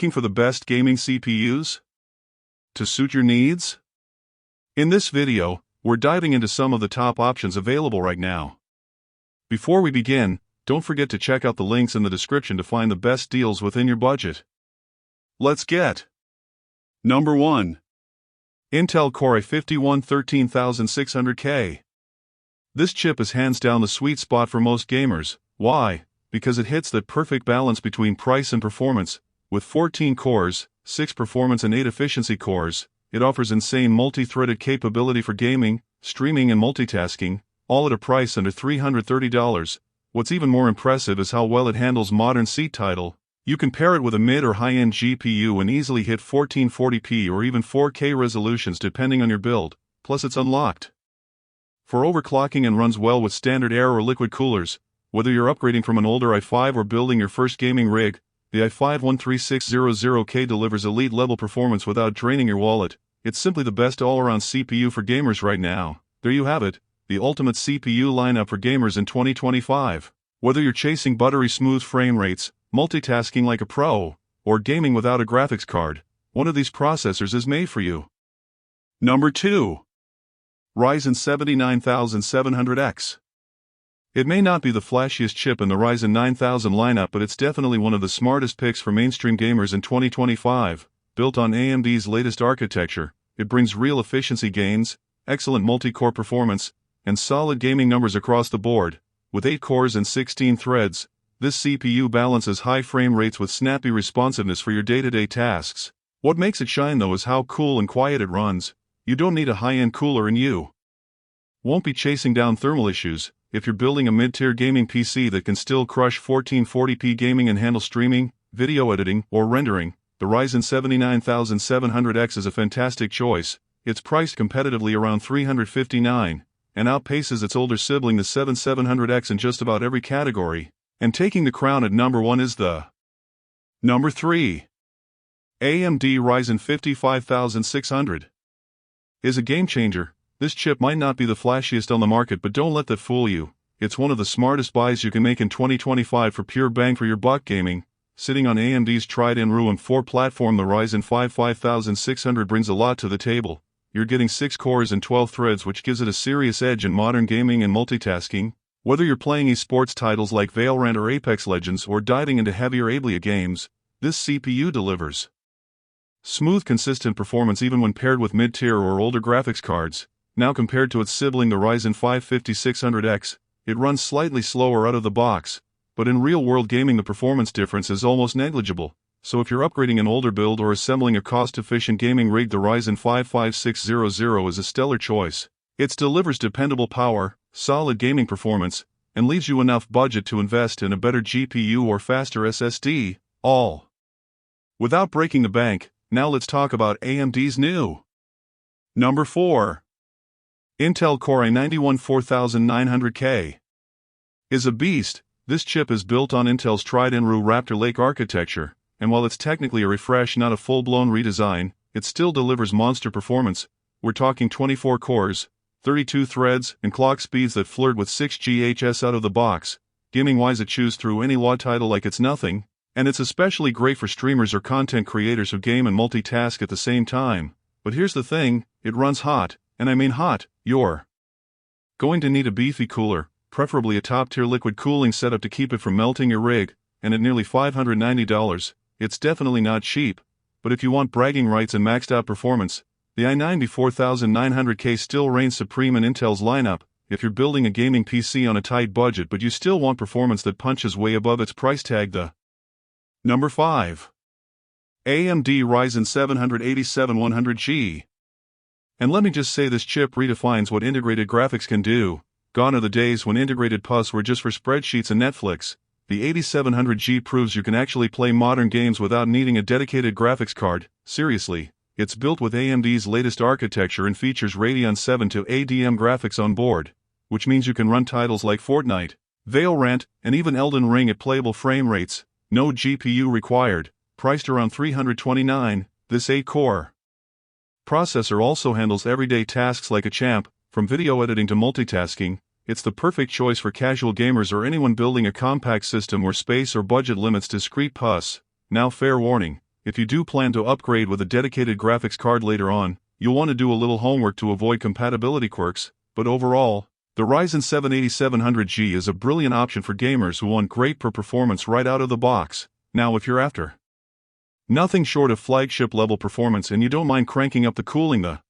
Looking for the best gaming CPUs to suit your needs? In this video, we're diving into some of the top options available right now. Before we begin, don't forget to check out the links in the description to find the best deals within your budget. Let's get Number 1. Intel Core i51 13600K. This chip is hands down the sweet spot for most gamers. Why? Because it hits that perfect balance between price and performance. With 14 cores, 6 performance and 8 efficiency cores, it offers insane multi-threaded capability for gaming, streaming and multitasking, all at a price under $330. What's even more impressive is how well it handles modern seat title. You can pair it with a mid or high-end GPU and easily hit 1440p or even 4K resolutions depending on your build, plus it's unlocked for overclocking and runs well with standard air or liquid coolers. Whether you're upgrading from an older i5 or building your first gaming rig, the i5-13600K delivers elite-level performance without draining your wallet. It's simply the best all-around CPU for gamers right now. There you have it, the ultimate CPU lineup for gamers in 2025. Whether you're chasing buttery-smooth frame rates, multitasking like a pro, or gaming without a graphics card, one of these processors is made for you. Number 2. Ryzen 79700X. It may not be the flashiest chip in the Ryzen 9000 lineup, but it's definitely one of the smartest picks for mainstream gamers in 2025. Built on AMD's latest architecture, it brings real efficiency gains, excellent multi-core performance, and solid gaming numbers across the board. With 8 cores and 16 threads, this CPU balances high frame rates with snappy responsiveness for your day-to-day tasks. What makes it shine though is how cool and quiet it runs. You don't need a high-end cooler and you won't be chasing down thermal issues. If you're building a mid-tier gaming PC that can still crush 1440p gaming and handle streaming, video editing, or rendering, the Ryzen 79700X is a fantastic choice. It's priced competitively around $359, and outpaces its older sibling the 7700X in just about every category. And taking the crown at number 1 is the Number 3. AMD Ryzen 55600 is a game changer. This chip might not be the flashiest on the market, but don't let that fool you. It's one of the smartest buys you can make in 2025 for pure bang for your buck gaming. Sitting on AMD's tried-and-true 4 platform, the Ryzen 5600 brings a lot to the table. You're getting 6 cores and 12 threads, which gives it a serious edge in modern gaming and multitasking. Whether you're playing esports titles like Valorant or Apex Legends or diving into heavier AAA games, this CPU delivers smooth, consistent performance even when paired with mid-tier or older graphics cards. Now compared to its sibling the Ryzen 5600X, it runs slightly slower out of the box, but in real-world gaming the performance difference is almost negligible. So if you're upgrading an older build or assembling a cost-efficient gaming rig, the Ryzen 55600 is a stellar choice. It delivers dependable power, solid gaming performance, and leaves you enough budget to invest in a better GPU or faster SSD, all without breaking the bank. Now let's talk about AMD's new Number 4. Intel Core i91 4900K is a beast. This chip is built on Intel's tried-and-true Raptor Lake architecture, and while it's technically a refresh, not a full-blown redesign, it still delivers monster performance. We're talking 24 cores, 32 threads, and clock speeds that flirt with 6 GHz out of the box. Gaming-wise, it chews through any law title like it's nothing, and it's especially great for streamers or content creators who game and multitask at the same time. But here's the thing, it runs hot, and I mean hot. You're going to need a beefy cooler, preferably a top-tier liquid cooling setup to keep it from melting your rig, and at nearly $590, it's definitely not cheap. But if you want bragging rights and maxed-out performance, the i90 4900K still reigns supreme in Intel's lineup. If you're building a gaming PC on a tight budget but you still want performance that punches way above its price tag, the Number 5. AMD Ryzen 78700G. And let me just say, this chip redefines what integrated graphics can do. Gone are the days when integrated PUS were just for spreadsheets and Netflix. The 8700G proves you can actually play modern games without needing a dedicated graphics card. Seriously, it's built with AMD's latest architecture and features Radeon 7 to ADM graphics on board, which means you can run titles like Fortnite, Valorant, and even Elden Ring at playable frame rates. No GPU required. Priced around $329, this 8-core processor also handles everyday tasks like a champ. From video editing to multitasking, it's the perfect choice for casual gamers or anyone building a compact system where space or budget limits discrete PUS. Now, fair warning, if you do plan to upgrade with a dedicated graphics card later on, you'll want to do a little homework to avoid compatibility quirks, but overall, the Ryzen 7 8700G is a brilliant option for gamers who want great performance right out of the box. Now if you're after nothing short of flagship level performance and you don't mind cranking up the cooling, the